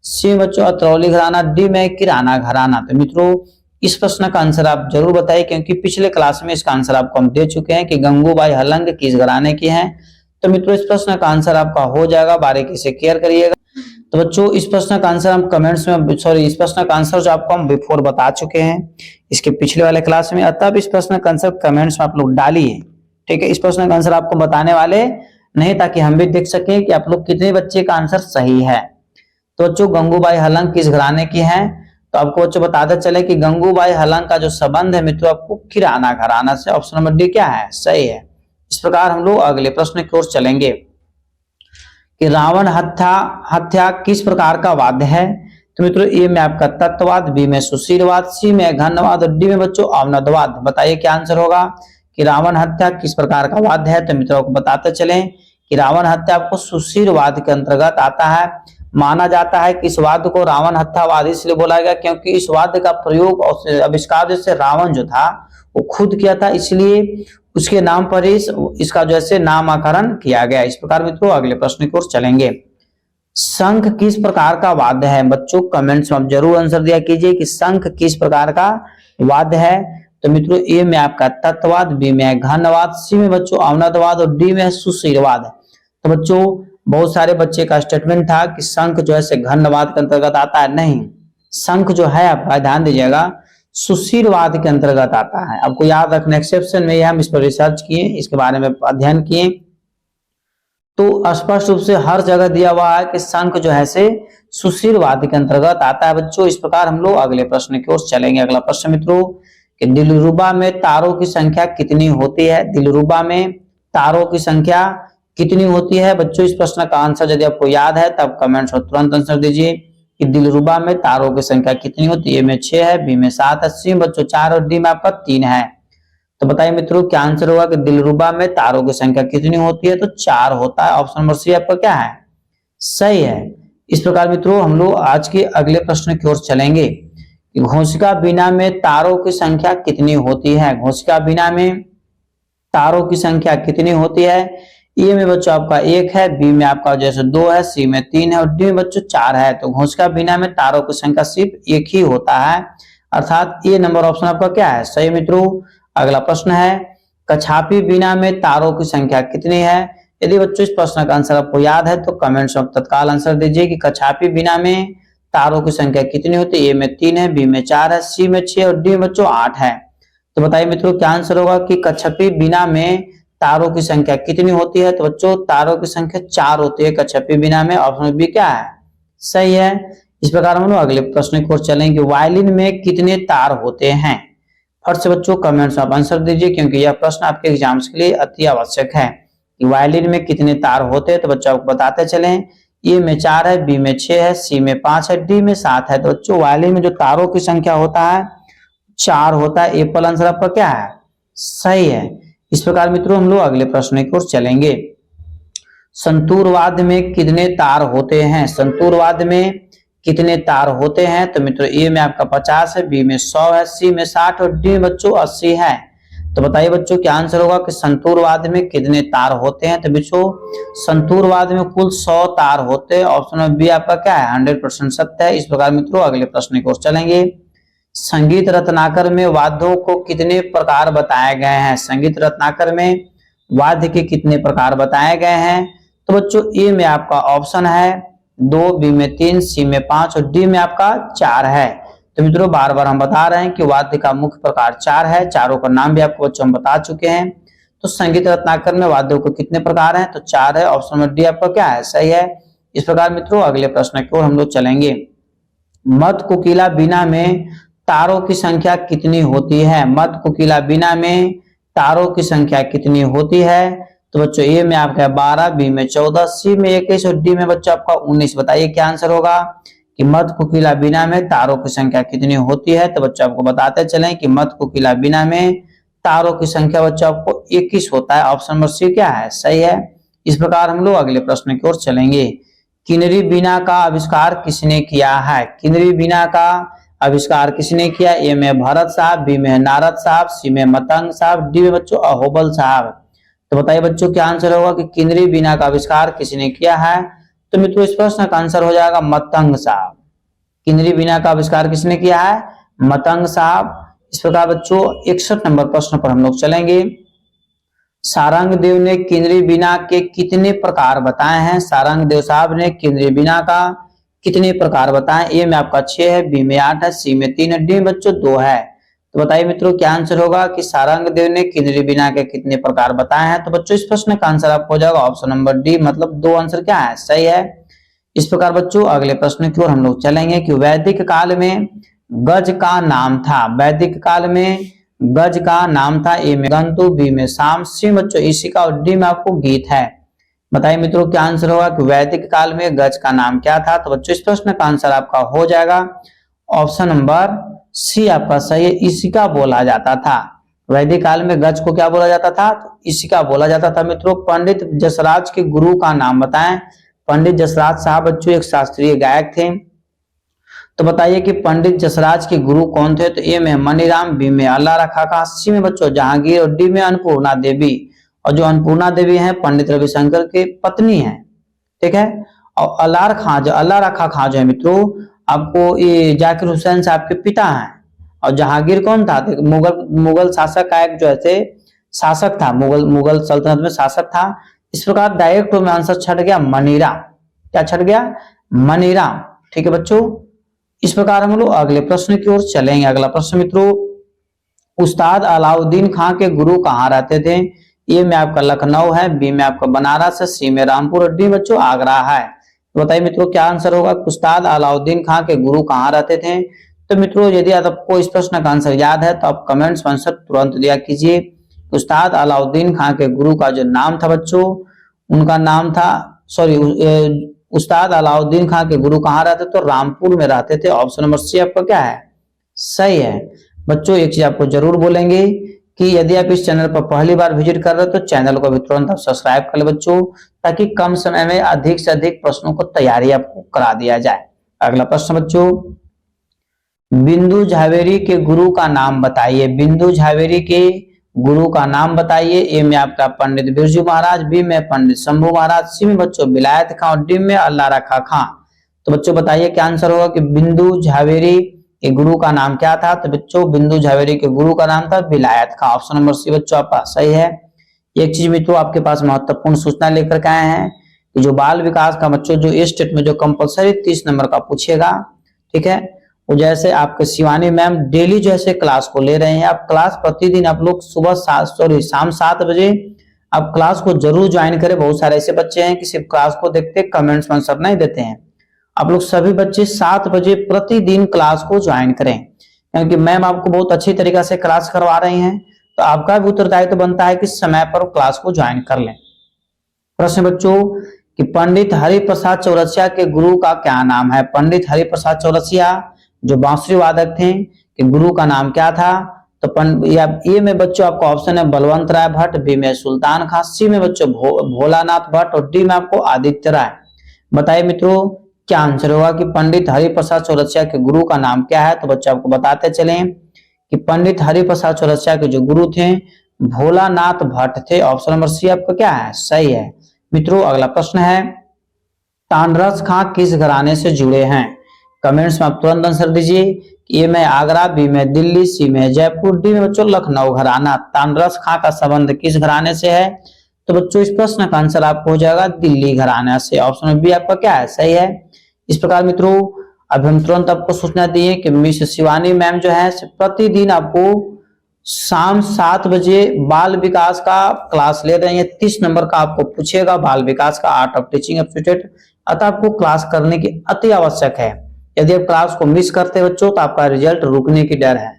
सी बच्चों अतरौली घराना, डी में किराना घराना। तो मित्रों इस प्रश्न का आंसर आप जरूर बताइए क्योंकि पिछले क्लास में इसका आंसर आपको हम दे चुके हैं कि गंगूबाई हलंग किस घराने की हैं। तो मित्रों इस प्रश्न का आंसर आपका हो जाएगा, बारीकी से क्लियर करिएगा। तो बच्चों इस प्रश्न का आंसर हम कमेंट्स में इस प्रश्न का आंसर जो आपको हम बिफोर बता चुके हैं इसके पिछले वाले क्लास में, अतः इस प्रश्न का आंसर कमेंट्स में आप लोग डालिए। ठीक है। इस प्रश्न का आंसर आपको बताने वाले नहीं ताकि हम भी देख सकें कि आप लोग कितने बच्चे का आंसर सही है। तो बच्चों गंगूबाई हलंग किस घराने की हैं? तो आपको बच्चों बताते चले कि गंगूबाई हलंग का जो संबंध है मित्रों आपको किराना घराना से। ऑप्शन नंबर डी क्या है? सही है। इस प्रकार हम लोग अगले प्रश्न की ओर चलेंगे कि रावण हत्या किस प्रकार का वाद्य है? तो मित्रों ए में आपका तत्ववाद, बी में सुशीलवाद, सी में घनवाद और डी में बच्चों अवनदवाद। बताइए क्या आंसर होगा कि रावण हत्या किस प्रकार का वाद्य है? तो मित्रों को बताते चलें कि रावण हत्या आपको सुशीलवाद के अंतर्गत आता है। माना जाता है कि इस वाद्य को रावण हत्यावाद इसलिए बोला गया क्योंकि इस वाद्य का प्रयोग और आविष्कार जैसे रावण जो था वो खुद किया था, इसलिए उसके नाम पर ही इसका जैसे नामकरण किया गया। इस प्रकार मित्रों अगले प्रश्न की ओर चलेंगे। शंख किस प्रकार का वाद्य है? बच्चों कमेंट्स में आप जरूर आंसर दिया कीजिए कि शंख किस प्रकार का वाद्य है। तो मित्रों ए में आपका तत्ववाद, बी में घनवाद, सी में बच्चों अवनदवाद और डी में सुशीलवाद। तो बच्चों बहुत सारे बच्चे का स्टेटमेंट था कि शंख जो है घनवाद के अंतर्गत आता है। नहीं, शंख जो है आपका ध्यान दीजिएगा सुशीलवाद के अंतर्गत आता है। आपको याद रखना एक्सेप्शन में हम इस पर रिसर्च किए, इसके बारे में अध्ययन किए तो स्पष्ट रूप से हर जगह दिया हुआ है कि शंख जो है सुशीलवाद के अंतर्गत आता है। बच्चों इस प्रकार हम लोग अगले प्रश्न की ओर चलेंगे। अगला प्रश्न मित्रों कि दिलरुबा में तारों की संख्या कितनी होती है? दिलरुबा में तारों की संख्या कितनी होती है? बच्चों इस प्रश्न का आंसर यदि आपको याद है तब कमेंट्स में तुरंत आंसर दीजिए कि दिलरुबा में तारों की संख्या कितनी होती है? ए में 6 है, बी में 7 है, सी बच्चों 4 और डी में आपका 3 है। तो बताइए मित्रों क्या आंसर होगा कि दिलरुबा में तारों की संख्या कितनी होती है? तो 4 होता है। ऑप्शन नंबर सी आपका क्या है? सही है। इस प्रकार मित्रों हम लोग आज के अगले प्रश्न की ओर चलेंगे कि घोषिका बीना में तारों की संख्या कितनी होती है? घोषिका बीना में तारों की संख्या कितनी होती है? ए में बच्चों आपका 1 है, बी में आपका जैसे 2 है, सी में 3 है और डी में बच्चों 4 है। तो घोषिका बीना में तारों की संख्या सिर्फ 1 ही होता है, अर्थात ए नंबर ऑप्शन आपका क्या है? सही मित्रों। अगला प्रश्न है कछापी बीना में तारों की संख्या कितनी है? यदि बच्चों इस प्रश्न का आंसर आपको याद है तो कमेंट्स में तत्काल आंसर दीजिए कि कछापी बिना में तारों की संख्या कितनी होती है। ए में 3 है, बी में 4 है, सी में 6 और डी में बच्चों 8 है। तो बताइए मित्रों क्या आंसर होगा कि कछपी बिना में तारों की संख्या कितनी होती है। तो बच्चों तारों की संख्या 4 होती है कछपी बिना में। ऑप्शन बी क्या है, सही है। इस प्रकार हम लोग अगले प्रश्न की ओर चलेंगे। वायलिन में कितने तार होते हैं। फट से बच्चों कमेंट्स में आप आंसर दीजिए क्योंकि यह प्रश्न आपके एग्जाम्स के लिए अति आवश्यक है कि वायलिन में कितने तार होते हैं। तो बच्चों आपको बताते चलें, ए में 4 है, बी में 6 है, सी में 5 है, डी में 7 है। तो बच्चों वायलिन में जो तारों की संख्या होता है 4 होता है। ए पर आंसर आपका क्या है, सही है। इस प्रकार मित्रों हम लोग अगले प्रश्न की ओर चलेंगे। संतूर वाद्य में कितने तार होते हैं। संतूर वाद्य में कितने तार होते हैं। तो मित्रों ए में आपका 50 है, बी में 100 है, सी में 60 और डी में बच्चों 80 है। तो बताइए बच्चों क्या आंसर होगा कि संतूर वाद्य में कितने तार होते हैं। तो बच्चों संतूर वाद्य में कुल 100 तार होते हैं। ऑप्शन में बी आपका क्या है, 100% सत्य है। इस प्रकार मित्रों अगले प्रश्न की ओर चलेंगे। संगीत रत्नाकर में वाद्यों को कितने प्रकार बताए गए हैं। संगीत रत्नाकर में वाद्य के कितने प्रकार बताए गए हैं। तो बच्चों ए में आपका ऑप्शन है 2, बी में 3, सी में 5 और डी में आपका 4 है। तो मित्रों बार बार हम बता रहे हैं कि वाद्य का मुख्य प्रकार 4 है। चारों का नाम भी आपको बच्चों हम बता चुके हैं। तो संगीत रत्नाकर में वाद्यों को कितने प्रकार हैं, तो 4 है। ऑप्शन में डी आपका क्या है, सही है। इस प्रकार मित्रों अगले प्रश्न की ओर हम लोग चलेंगे। मध्य कोकिला बीना में तारों की संख्या कितनी होती है। मध्य कोकिला बीना में तारों की संख्या कितनी होती है। तो बच्चों ए में आपका 12, बी में 14, सी में 21 और डी में बच्चों आपका 19। बताइए क्या आंसर होगा कि मध्य कोकिला बीना में तारों की संख्या कितनी होती है। तो बच्चों आपको बताते चलें कि मध्य कोकिला बीना में तारों की संख्या बच्चों आपको 21 होता है। ऑप्शन नंबर सी क्या है, सही है। इस प्रकार हम लोग अगले प्रश्न की ओर चलेंगे। किन्नरी बीना का आविष्कार किसने किया है। किन्नरी बीना का आविष्कार किसने किया। ए में भरत साहब, बी में नारद साहब, सी में मतंग साहब, डी में बच्चों अहोबल साहब। तो बताइए बच्चों क्या आंसर होगा कि किन्नरी बीना का आविष्कार किसने किया है। तो मित्रों इस प्रश्न का आंसर हो जाएगा मतंग साहब। किन्नरी बीना का आविष्कार किसने किया है, मतंग साहब। इस प्रकार बच्चों 61 नंबर प्रश्न पर हम लोग चलेंगे। सारंग देव ने किन्नरी बीना के कितने प्रकार बताए हैं। सारंग देव साहब ने किन्नरी बीना का कितने प्रकार बताए। ए में आपका 6 है, बी में 8 है, सी में 3 है, डी में बच्चों 2 है। तो बताइए मित्रों क्या आंसर होगा कि सारंग देव ने किन्नरी बीना के कितने प्रकार बताए हैं। तो बच्चों इस प्रश्न का आंसर आपको हो जाएगा ऑप्शन नंबर डी, मतलब 2 आंसर क्या है, सही है। इस प्रकार बच्चों अगले प्रश्न की ओर हम लोग चलेंगे कि वैदिक काल में गज का नाम था। वैदिक काल में गज का नाम था। ए में गंतु, बी में शाम, सी बच्चों ईशिका और डी में आपको गीत है। बताइए मित्रों क्या आंसर होगा कि वैदिक काल में गज का नाम क्या था। तो बच्चों इस प्रश्न का आंसर आपका हो जाएगा ऑप्शन नंबर सी आपका सही है, ईशिका बोला जाता था। वैदिक काल में गज को क्या बोला जाता था, तो ईशिका बोला जाता था। मित्रों पंडित जसराज के गुरु का नाम बताएं। पंडित जसराज साहब बच्चों एक शास्त्रीय गायक थे। तो बताइए कि पंडित जसराज के गुरु कौन थे। तो ए में मनीराम, बी में अल्लाह रखा खां, सी में बच्चों जहांगीर और डी में अन्नपूर्णा देवी। और जो अन्नपूर्णा देवी हैं पंडित रविशंकर की पत्नी है, ठीक है। और अल्लाह रखा खां जो है मित्रों आपको ये जाकिर हुसैन साहब के पिता हैं। और जहांगीर कौन था, मुगल शासक का एक जो ऐसे शासक था, मुगल सल्तनत में शासक था। इस प्रकार डायरेक्ट में आंसर छट गया मनीराम। क्या छट गया, मनीराम, ठीक है बच्चों। इस प्रकार हम लोग अगले प्रश्न की ओर चलेंगे। अगला प्रश्न मित्रों, उस्ताद अलाउद्दीन खां के गुरु कहाँ रहते थे। ए में आपका लखनऊ है, बी में आपका बनारस है, सी में रामपुर और डी बच्चों आगरा है। तो बताइए मित्रों क्या आंसर होगा, उस्ताद अलाउद्दीन खां के गुरु कहाँ रहते थे। तो मित्रों यदि आपको इस प्रश्न का आंसर याद है तो आप कमेंट्स में आंसर तुरंत दिया कीजिए। उस्ताद अलाउद्दीन खां के गुरु का जो नाम था बच्चों, उनका नाम था उस्ताद अलाउद्दीन खां के गुरु कहाँ रहते, तो रामपुर में रहते थे। ऑप्शन नंबर सी आपका क्या है, सही है। बच्चों एक चीज आपको जरूर बोलेंगे कि यदि आप इस चैनल पर पहली बार विजिट कर रहे हो तो चैनल को भी तुरंत आप सब्सक्राइब कर ले बच्चों, ताकि कम समय में अधिक से अधिक प्रश्नों को तैयारी आपको करा दिया जाए। अगला प्रश्न बच्चों, बिंदु झावेरी के गुरु का नाम बताइए। बिंदु झावेरी के गुरु का नाम बताइए। ए में आपका पंडित बिरजू महाराज, बी में पंडित शंभू महाराज, सी में बच्चों विलायत खां और डी में अल्लाह रखा खां। तो बच्चों बताइए क्या आंसर होगा कि बिंदु झावेरी के गुरु का नाम क्या था। तो बच्चों बिंदु झावेरी के गुरु का नाम था विलायत खां। ऑप्शन नंबर सी बच्चों आपका सही है। एक चीज मित्रों आपके पास महत्वपूर्ण सूचना लेकर के आए हैं कि जो बाल विकास का बच्चों जो इस स्टेट में जो कंपलसरी 30 नंबर का पूछेगा, ठीक है, वो जैसे आपके शिवानी मैम डेली जैसे क्लास को ले रहे हैं। आप क्लास प्रतिदिन आप लोग शाम 7 बजे आप क्लास को जरूर ज्वाइन करें। बहुत सारे ऐसे बच्चे हैं कि सिर्फ क्लास को देखते कमेंट्स में आंसर नहीं देते हैं। आप लोग सभी बच्चे 7 बजे प्रतिदिन क्लास को ज्वाइन करें, क्योंकि मैम आपको बहुत अच्छी तरीके से क्लास करवा रही हैं। तो आपका भी उत्तरदायित्व बनता है कि समय पर क्लास को ज्वाइन कर लें। प्रश्न बच्चों कि पंडित हरिप्रसाद चौरसिया के गुरु का क्या नाम है? पंडित हरिप्रसाद चौरसिया जो बांसुरी वादक थे कि गुरु का नाम क्या था? तो ए में बच्चों आपको ऑप्शन है बलवंत राय भट्ट, बी में सुल्तान खां, सी में बच्चों भोलानाथ भट्ट और डी में आपको आदित्य राय। बताइए मित्रों क्या आंसर होगा कि पंडित हरिप्रसाद चौरसिया के गुरु का नाम क्या है? तो बच्चों आपको बताते चले कि पंडित हरिप्रसाद चौरसिया के जो गुरु थे भोलानाथ भट्ट थे। ऑप्शन नंबर सी आपका क्या है? सही है। मित्रों अगला प्रश्न है तानरस खां किस घराने से जुड़े हैं? कमेंट्स में आप तुरंत आंसर दीजिए। ए में आगरा, बी में दिल्ली, सी में जयपुर, डी में बच्चों लखनऊ घराना। तानरस खां का संबंध किस घराने से है? तो बच्चों इस प्रश्न का आंसर आपको हो जाएगा दिल्ली घराना से। ऑप्शन बी आपका क्या है? सही है। इस प्रकार मित्रों अब हम तुरंत आपको सूचना दिए कि मिस शिवानी मैम जो है प्रतिदिन आपको शाम 7 बजे बाल विकास का क्लास ले रहे हैं। 30 नंबर का आपको पूछेगा बाल विकास का, आर्ट ऑफ टीचिंग एप्टीट्यूड, अतः आपको क्लास करने की अति आवश्यक है। यदि आप क्लास को मिस करते हैं बच्चों तो आपका रिजल्ट रुकने की डर है,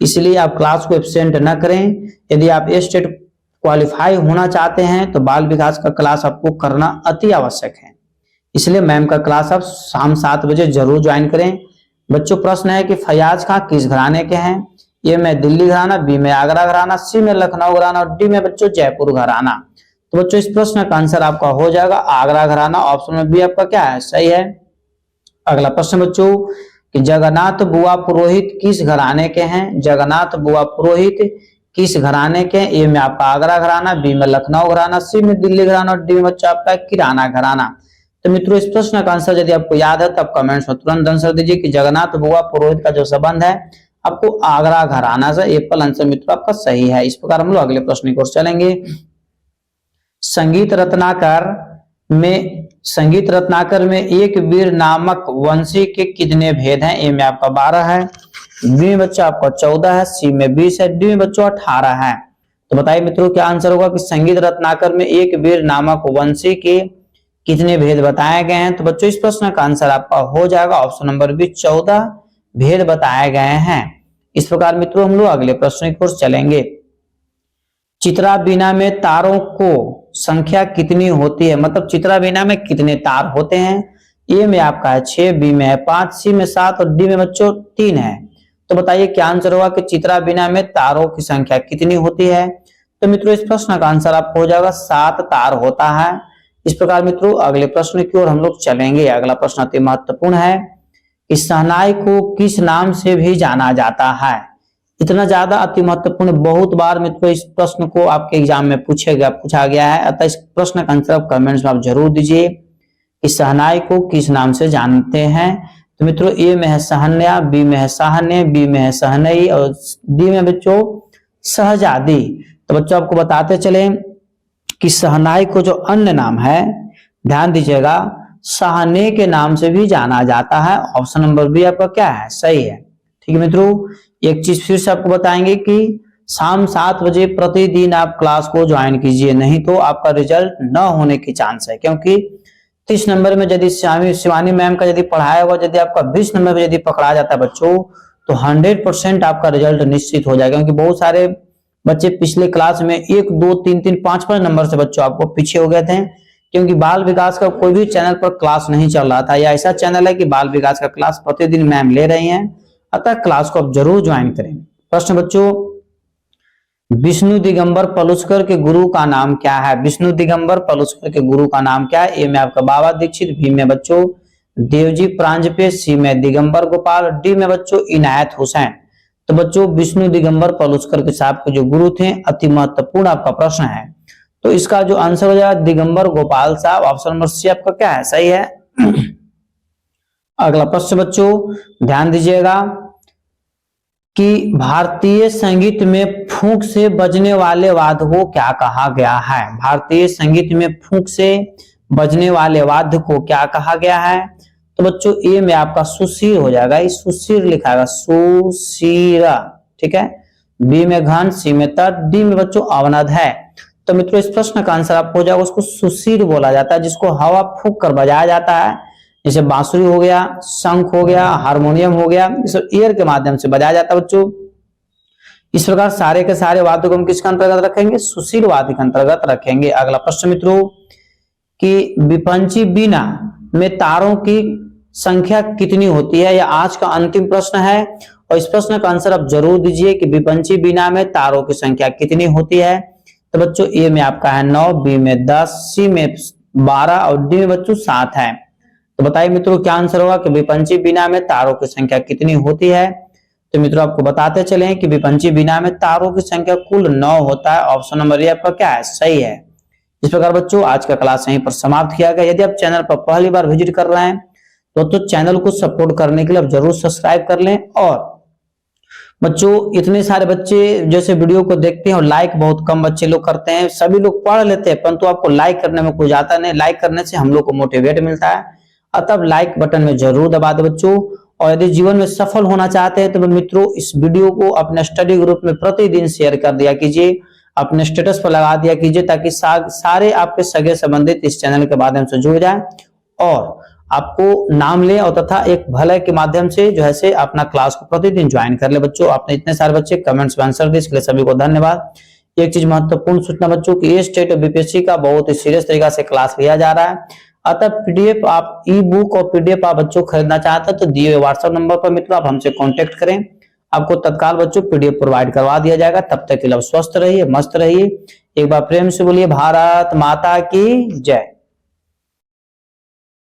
इसलिए आप क्लास को एब्सेंट न करें। यदि आप स्टेट क्वालिफाई होना चाहते हैं तो बाल विकास का क्लास आपको करना अति आवश्यक है, इसलिए मैम का क्लास आप शाम 7 बजे जरूर ज्वाइन करें। बच्चों प्रश्न है कि फयाज खां किस घराने के हैं? ए में दिल्ली घराना, बी में आगरा घराना, सी में लखनऊ घराना और डी में बच्चों जयपुर घराना। तो बच्चों इस प्रश्न का आंसर आपका हो जाएगा आगरा घराना। ऑप्शन में बी आपका क्या है? सही है। अगला प्रश्न बच्चों कि जगन्नाथ बुआ पुरोहित किस घराने के हैं? जगन्नाथ बुआ पुरोहित किस घराने के? ए में आपका आगरा घराना, बी में लखनऊ घराना, सी में दिल्ली घराना और डी में बच्चों आपका किराना घराना। तो मित्रों इस प्रश्न का आंसर यदि आपको याद है तो आप कमेंट्स में तुरंत आंसर दीजिए कि जगन्नाथ बुआ पुरोहित का जो संबंध है आपको आगरा घराना से। एप्पल आंसर मित्रों आपका सही है। इस प्रकार हम लोग अगले प्रश्न की ओर चलेंगे। संगीत रत्नाकर में एक वीर नामक वंशी के कितने भेद हैं? ए में आपका 12 है, बी में बच्चों आपका 14 है, सी में 20 है, डी में बच्चों 18 है। तो बताइए मित्रों क्या आंसर होगा कि संगीत रत्नाकर में एक वीर नामक वंशी के कितने भेद बताए गए हैं? तो बच्चों इस प्रश्न का आंसर आपका हो जाएगा ऑप्शन नंबर बी 14 भेद बताए गए हैं। इस प्रकार मित्रों हम लोग अगले प्रश्न की ओर चलेंगे। चित्रा बीना में तारों को संख्या कितनी होती है? मतलब चित्रा बीना में कितने तार होते हैं? ए में आपका है 6, बी में है 5, सी में 7 और डी में बच्चों 3 है। तो बताइए क्या आंसर होगा कि चित्रा बीना में तारों की संख्या कितनी होती है? तो मित्रों इस प्रश्न का आंसर आपको हो जाएगा 7 तार होता है। इस प्रकार मित्रों अगले प्रश्न की ओर हम लोग चलेंगे। अगला प्रश्न अति महत्वपूर्ण है कि शहनाई को किस नाम से भी जाना जाता है? इतना ज्यादा अति महत्वपूर्ण, बहुत बार मित्रों इस प्रश्न को आपके एग्जाम में पूछा गया है, अतः इस प्रश्न का आंसर आप कमेंट्स में आप जरूर दीजिए कि शहनाई को किस नाम से जानते हैं। तो मित्रों ए में है सहन्या, बी में है साहन्य, बी में है सहनई और डी में बच्चों सहजादी। तो बच्चों आपको बताते चले कि शहनाई को जो अन्य नाम है, ध्यान दीजिएगा, सहने के नाम से भी जाना जाता है। ऑप्शन नंबर बी आपका क्या है? सही है। ठीक है मित्रों एक चीज फिर से आपको बताएंगे कि शाम 7 बजे प्रतिदिन आप क्लास को ज्वाइन कीजिए, नहीं तो आपका रिजल्ट न होने की चांस है। क्योंकि 30 नंबर में यदि शिवानी मैम का यदि पढ़ाया हुआ यदि आपका 20 नंबर में यदि पकड़ा जाता है बच्चों तो 100% आपका रिजल्ट निश्चित हो जाएगा। क्योंकि बहुत सारे बच्चे पिछले क्लास में 1, 2, 3, 5 नंबर से बच्चों आपको पीछे हो गए थे, क्योंकि बाल विकास का कोई भी चैनल पर क्लास नहीं चल रहा था। या ऐसा चैनल है कि बाल विकास का क्लास प्रतिदिन मैम ले रही हैं, अतः क्लास को आप जरूर ज्वाइन करें। प्रश्न बच्चों विष्णु दिगंबर पलुस्कर के गुरु का नाम क्या है? विष्णु दिगंबर पलुस्कर के गुरु का नाम क्या है? ए में आपका बाबा दीक्षित, बी में बच्चों देवजी प्रांजपे, सी में दिगंबर गोपाल, डी में बच्चों इनायत हुसैन। तो बच्चों विष्णु दिगंबर पलुस्कर के साहब के जो गुरु थे, अति महत्वपूर्ण आपका प्रश्न है, तो इसका जो आंसर हो जाएगा दिगंबर गोपाल साहब। ऑप्शन नंबर सी आपका क्या है? सही है। अगला प्रश्न बच्चों ध्यान दीजिएगा कि भारतीय संगीत में फूंक से बजने वाले वाद्य को क्या कहा गया है? भारतीय संगीत में फूंक से बजने वाले वाद्य को क्या कहा गया है? तो बच्चों ए में आपका सुशीर हो जाएगा, इस सुशीर लिखा है सुशीरा, ठीक है। बी में घन, सी में तट, डी में बच्चों अवनद है। तो मित्रों इस प्रश्न का आंसर आपको हो जाएगा, उसको सुशीर बोला जाता है, जिसको हवा फूंक कर बजाया जाता है। जैसे बांसुरी हो गया, शंख हो गया, हारमोनियम हो गया, इस एयर के माध्यम से बजाया जाता है बच्चों। इस प्रकार सारे के सारे वाद्यों को हम किसके अंतर्गत रखेंगे? सुशीर वाद्य के अंतर्गत रखेंगे। अगला प्रश्न मित्रों कि विपंची बीना में तारों की संख्या कितनी होती है? यह आज का अंतिम प्रश्न है और इस प्रश्न का आंसर आप जरूर दीजिए कि विपंची बीना में तारों की संख्या कितनी होती है। तो बच्चों ए में आपका है 9, बी में 10, सी में 12 और डी में बच्चों 7 है। तो बताइए मित्रों क्या आंसर होगा कि विपंची बीना में तारों की संख्या कितनी होती है? तो मित्रों आपको बताते चले कि विपंची बीना में तारों की संख्या कुल 9 होता है। ऑप्शन नंबर ए आपका क्या है? सही है। इस प्रकार बच्चों आज का क्लास यहीं पर समाप्त किया गया। यदि आप चैनल पर पहली बार विजिट कर रहे हैं तो चैनल को सपोर्ट करने के लिए आप जरूर सब्सक्राइब कर लें। और बच्चों इतने सारे बच्चे जैसे वीडियो को देखते हैं और लाइक बहुत कम बच्चे लोग करते हैं, सभी लोग पढ़ लेते हैं परंतु आपको लाइक करने में कुछ आता नहीं। लाइक करने से हम लोग को मोटिवेट मिलता है, अतः लाइक बटन में जरूर दबा दे बच्चों। और यदि जीवन में सफल होना चाहते हैं तो मित्रों इस वीडियो को अपने स्टडी ग्रुप में प्रतिदिन शेयर कर दिया कीजिए, अपने स्टेटस पर लगा दिया कीजिए, ताकि सारे आपके सगे संबंधित इस चैनल के माध्यम से जुड़ जाए और आपको नाम ले और तथा एक भले के माध्यम से जो है से अपना क्लास को प्रतिदिन ज्वाइन कर ले। बच्चों आपने इतने सारे बच्चे कमेंट्स में आंसर दिए, इसके लिए सभी को धन्यवाद। एक चीज महत्वपूर्ण सूचना बच्चों की ये स्टेट और बीपीएससी का बहुत ही सीरियस तरीका से क्लास लिया जा रहा है, अतः पीडीएफ आप ई बुक और पीडीएफ आप बच्चों खरीदना चाहते हैं तो दिए हुए व्हाट्सएप नंबर पर मित्रों आप हमसे कांटेक्ट करें, आपको तत्काल बच्चों पीडीएफ प्रोवाइड करवा दिया जाएगा। तब तक के लिए स्वस्थ रहिए, मस्त रहिए। एक बार प्रेम से बोलिए भारत माता की जय।